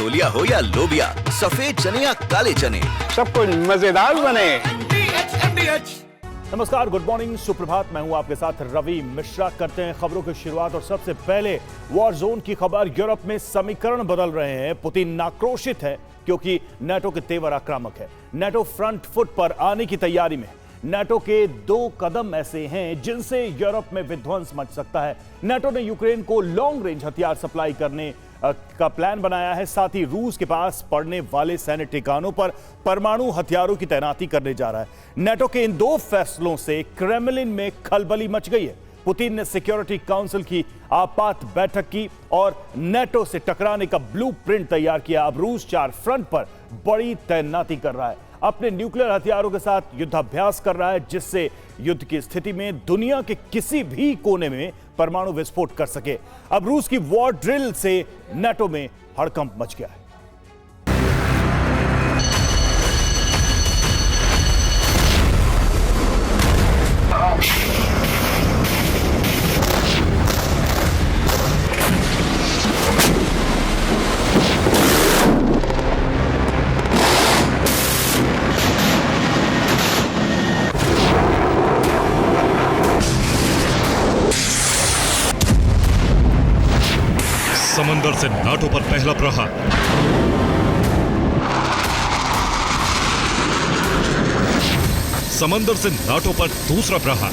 छोलिया हो या लोबिया, सफेद चने या काले चने, सब कुछ मजेदार बने। नमस्कार, गुड मॉर्निंग, सुप्रभात। मैं हूं आपके साथ रवि मिश्रा। करते हैं खबरों की शुरुआत और सबसे पहले वॉर जोन की खबर। यूरोप में समीकरण बदल रहे हैं। पुतिन आक्रोशित है क्योंकि नाटो के तेवर आक्रामक है। नाटो फ्रंट फुट पर आने की तैयारी में। नाटो के 2 कदम ऐसे हैं जिनसे यूरोप में विध्वंस मच सकता है। नाटो ने यूक्रेन को लॉन्ग रेंज हथियार सप्लाई करने का प्लान बनाया है। साथ ही रूस के पास पड़ने वाले सैन्य ठिकानों पर परमाणु हथियारों की तैनाती करने जा रहा है। नाटो के इन 2 फैसलों से क्रेमलिन में खलबली मच गई है। पुतिन ने सिक्योरिटी काउंसिल की आपात बैठक की और नाटो से टकराने का ब्लूप्रिंट तैयार किया। अब रूस 4 फ्रंट पर बड़ी तैनाती कर रहा है। अपने न्यूक्लियर हथियारों के साथ युद्धाभ्यास कर रहा है, जिससे युद्ध की स्थिति में दुनिया के किसी भी कोने में परमाणु विस्फोट कर सके। अब रूस की वॉर ड्रिल से नाटो में हड़कंप मच गया है। समंदर से नाटो पर पहला प्रहार। समंदर से नाटो पर दूसरा प्रहार।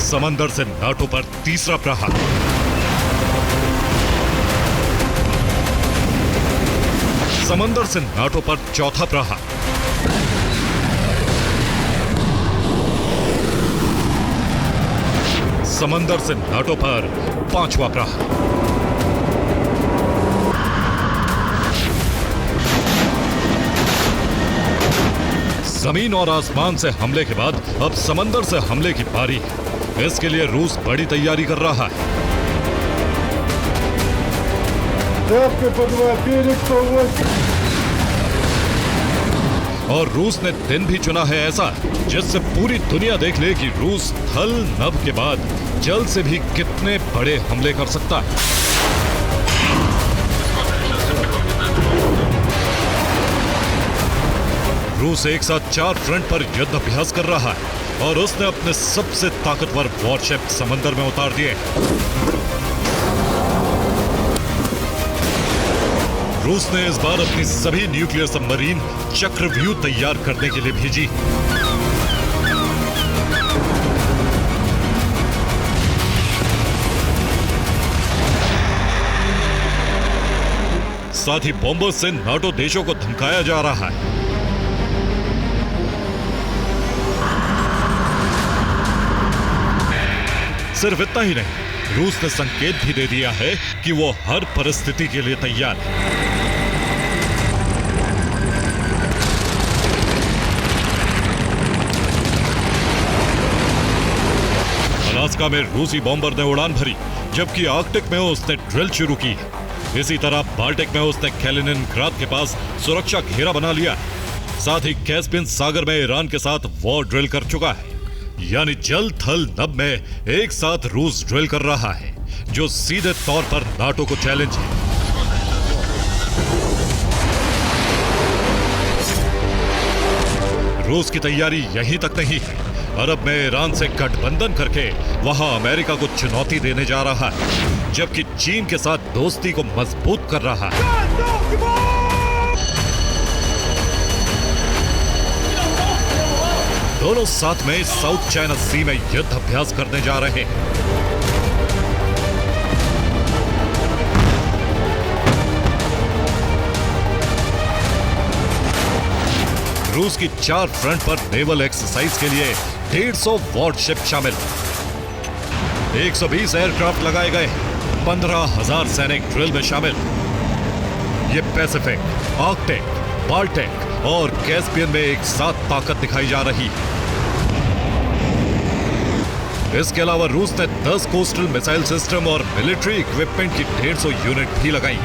समंदर से नाटो पर तीसरा प्रहार। समंदर से नाटो पर चौथा प्रहार। समंदर से नाटो पर 5वां प्रहार। जमीन और आसमान से हमले के बाद अब समंदर से हमले की बारी है। इसके लिए रूस बड़ी तैयारी कर रहा है। और रूस ने दिन भी चुना है ऐसा जिससे पूरी दुनिया देख ले कि रूस थल नभ के बाद जल से भी कितने बड़े हमले कर सकता है। रूस एक साथ 4 फ्रंट पर युद्ध अभ्यास कर रहा है और उसने अपने सबसे ताकतवर वॉरशिप समंदर में उतार दिए। रूस ने इस बार अपनी सभी न्यूक्लियर सबमरीन चक्रव्यूह तैयार करने के लिए भेजी। साथ ही बॉम्बर्स से नाटो देशों को धमकाया जा रहा है। सिर्फ इतना ही नहीं, रूस ने संकेत भी दे दिया है कि वो हर परिस्थिति के लिए तैयार है। अलास्का में रूसी बॉम्बर ने उड़ान भरी, जबकि आर्कटिक में उसने ड्रिल शुरू की। इसी तरह बाल्टिक में उसने कैलिनिनग्राड के पास सुरक्षा घेरा बना लिया। साथ ही कैस्पियन सागर में ईरान के साथ वॉर ड्रिल कर चुका है। यानी जल थल नभ में एक साथ रूस ड्रिल कर रहा है, जो सीधे तौर पर नाटो को चैलेंज है। रूस की तैयारी यहीं तक नहीं है। अरब में ईरान से गठबंधन करके वहां अमेरिका को चुनौती देने जा रहा है, जबकि चीन के साथ दोस्ती को मजबूत कर रहा है। दोनों साथ में साउथ चाइना सी में युद्ध अभ्यास करने जा रहे हैं। रूस की 4 फ्रंट पर नेवल एक्सरसाइज के लिए 150 वॉरशिप शामिल, 120 एयरक्राफ्ट लगाए गए, 15,000 सैनिक ड्रिल में शामिल। ये पैसिफिक, आर्कटिक, बाल्टिक और कैस्पियन में एक साथ ताकत दिखाई जा रही है। इसके अलावा रूस ने 10 कोस्टल मिसाइल सिस्टम और मिलिट्री इक्विपमेंट की 150 यूनिट भी लगाई।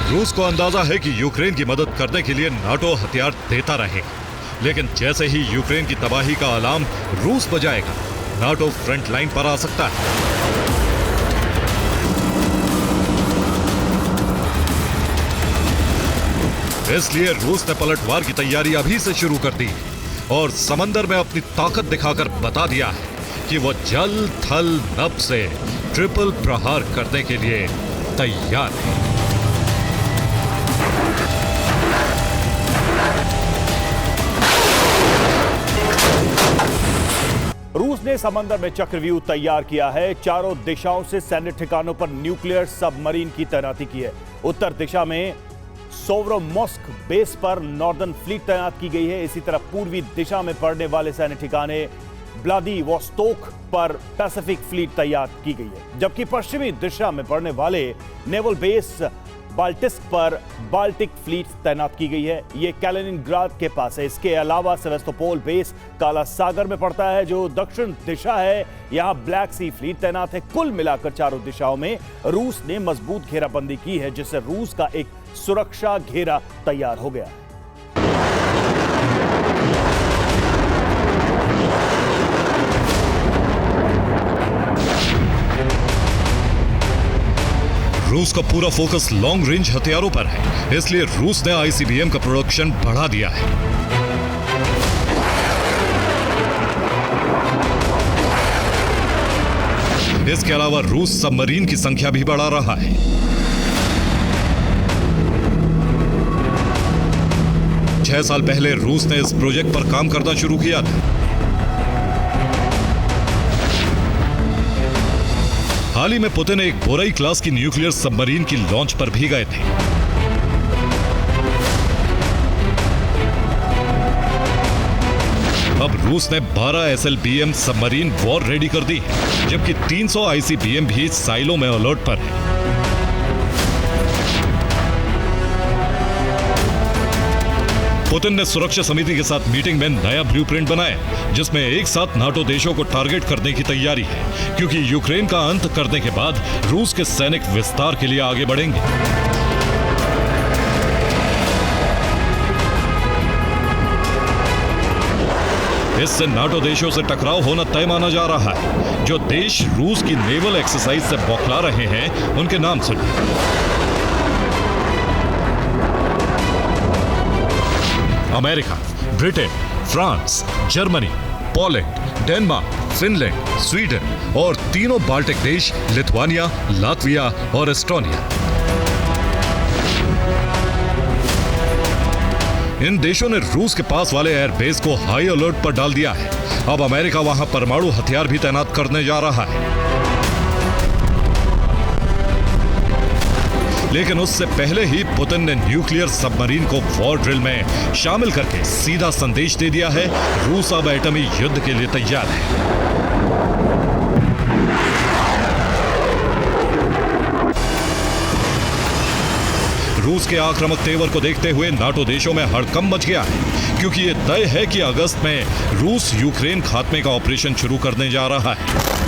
रूस को अंदाजा है कि यूक्रेन की मदद करने के लिए नाटो हथियार देता रहे। लेकिन जैसे ही यूक्रेन की तबाही का अलार्म रूस बजाएगा, नाटो फ्रंट लाइन पर आ सकता है। इसलिए रूस ने पलटवार की तैयारी अभी से शुरू कर दी और समंदर में अपनी ताकत दिखाकर बता दिया है कि वो जल थल नभ से ट्रिपल प्रहार करने के लिए तैयार है। रूस ने समंदर में चक्रव्यूह तैयार किया है। चारों दिशाओं से सैन्य ठिकानों पर न्यूक्लियर सबमरीन की तैनाती की है। उत्तर दिशा में सोव्रोमोस्क बेस पर नॉर्दर्न फ्लीट तैनात की गई है। इसी तरह पूर्वी दिशा में पड़ने वाले सैन्य ठिकाने व्लादिवोस्तोक पर पैसिफिक फ्लीट तैयार की गई है, जबकि पश्चिमी दिशा में पड़ने वाले नेवल बेस बाल्टिस्क पर बाल्टिक फ्लीट तैनात की गई है। ये कैलिनिनग्राद के पास है। इसके अलावा सेवास्तोपोल बेस काला सागर में पड़ता है, जो दक्षिण दिशा है। यहां ब्लैक सी फ्लीट तैनात है। कुल मिलाकर चारों दिशाओं में रूस ने मजबूत घेराबंदी की है, जिससे रूस का एक सुरक्षा घेरा तैयार हो गया है। रूस का पूरा फोकस लॉन्ग रेंज हथियारों पर है, इसलिए रूस ने आईसीबीएम का प्रोडक्शन बढ़ा दिया है। इसके अलावा रूस सबमरीन की संख्या भी बढ़ा रहा है। छह साल पहले रूस ने इस प्रोजेक्ट पर काम करना शुरू किया था। हाल ही में पुतिन एक बोरई क्लास की न्यूक्लियर सबमरीन की लॉन्च पर भी गए थे। अब रूस ने 12 SLBM सबमरीन वॉर रेडी कर दी है, जबकि 300 ICBM भी साइलों में अलर्ट पर है। पुतिन ने सुरक्षा समिति के साथ मीटिंग में नया ब्लूप्रिंट बनाया, जिसमें एक साथ नाटो देशों को टारगेट करने की तैयारी है, क्योंकि यूक्रेन का अंत करने के बाद रूस के सैनिक विस्तार के लिए आगे बढ़ेंगे। इससे नाटो देशों से टकराव होना तय माना जा रहा है। जो देश रूस की नेवल एक्सरसाइज से बौखला रहे हैं, उनके नाम सुनिए। America, Britain, France, Germany, Poland, Denmark, Finland, Sweden और तीनों बाल्टिक देश लिथुआनिया, लातविया और एस्टोनिया। इन देशों ने रूस के पास वाले एयरबेस को हाई अलर्ट पर डाल दिया है। अब अमेरिका वहां परमाणु हथियार भी तैनात करने जा रहा है। लेकिन उससे पहले ही पुतिन ने न्यूक्लियर सबमरीन को वॉर ड्रिल में शामिल करके सीधा संदेश दे दिया है, रूस अब एटमी युद्ध के लिए तैयार है। रूस के आक्रामक तेवर को देखते हुए नाटो देशों में हड़कंप मच गया है, क्योंकि यह तय है कि अगस्त में रूस यूक्रेन खात्मे का ऑपरेशन शुरू करने जा रहा है।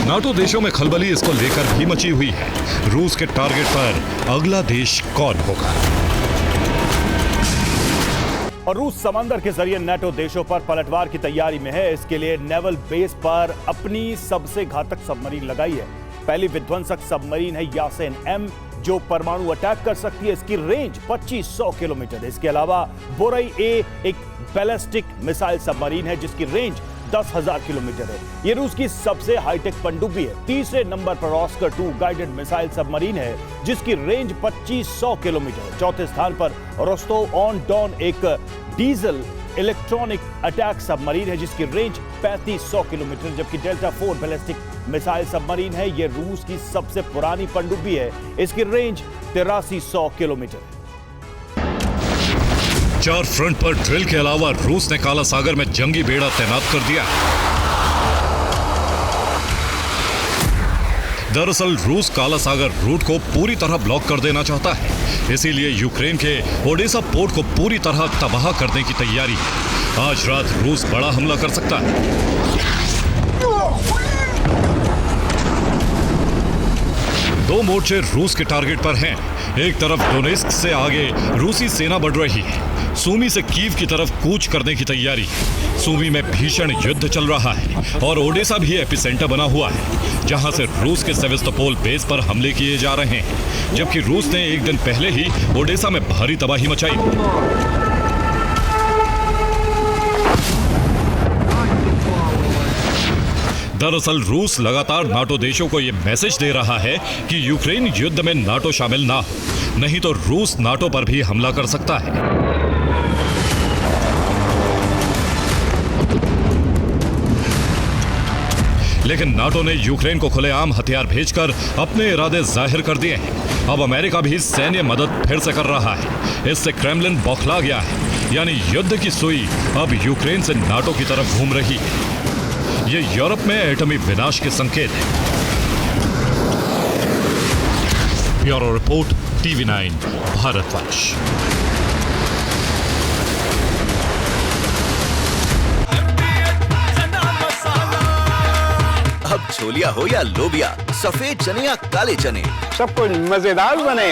नाटो देशों में खलबली इसको लेकर भी मची हुई है। रूस के टारगेट पर अगला देश कौन होगा? और रूस समंदर के जरिए नाटो देशों पर पलटवार की तैयारी में है। इसके लिए नेवल बेस पर अपनी सबसे घातक सबमरीन लगाई है। पहली विध्वंसक सबमरीन है यासेन M, जो परमाणु अटैक कर सकती है। इसकी रेंज 2500 किलोमीटर है। इसके अलावा बोरई A एक बैलिस्टिक मिसाइल सबमरीन है, जिसकी रेंज 10,000 किलोमीटर है। ये रूस की सबसे हाईटेक पनडुब्बी है। तीसरे नंबर पर ऑस्कर 2 गाइडेड मिसाइल सबमरीन है, जिसकी रेंज 2500 किलोमीटर है। चौथे स्थान पर रोस्टोव ऑन डॉन एक डीजल इलेक्ट्रॉनिक अटैक सबमरीन है, जिसकी रेंज 3500 किलोमीटर, जबकि डेल्टा 4 बैलिस्टिक मिसाइल सबमरीन है। यह रूस की सबसे पुरानी पनडुब्बी है। इसकी रेंज 8300 किलोमीटर है। 4 फ्रंट पर ड्रिल के अलावा रूस ने काला सागर में जंगी बेड़ा तैनात कर दिया। दरअसल रूस काला सागर रूट को पूरी तरह ब्लॉक कर देना चाहता है, इसीलिए यूक्रेन के ओडेसा पोर्ट को पूरी तरह तबाह करने की तैयारी है। आज रात रूस बड़ा हमला कर सकता है। दो मोर्चे रूस के टारगेट पर हैं। एक तरफ डोनेस्क से आगे रूसी सेना बढ़ रही है। सूमी से कीव की तरफ कूच करने की तैयारी। सूमी में भीषण युद्ध चल रहा है और ओडेसा भी एपिसेंटर बना हुआ है, जहां से रूस के सेवेस्तोपोल बेस पर हमले किए जा रहे हैं, जबकि रूस ने एक दिन पहले ही ओडेसा में भारी तबाही मचाई। दरअसल रूस लगातार नाटो देशों को यह मैसेज दे रहा है कि यूक्रेन युद्ध में नाटो शामिल ना हो, नहीं तो रूस नाटो पर भी हमला कर सकता है। लेकिन नाटो ने यूक्रेन को खुलेआम हथियार भेजकर अपने इरादे जाहिर कर दिए हैं। अब अमेरिका भी सैन्य मदद फिर से कर रहा है। इससे क्रेमलिन बौखला गया है, यानी युद्ध की सुई अब यूक्रेन से नाटो की तरफ घूम रही है। ये यूरोप में एटमी विनाश के संकेत है। Bureau report, TV9 Bharatvarsh. अब छोलिया हो या लोबिया, सफेद चने या काले चने, सब कुछ मजेदार बने।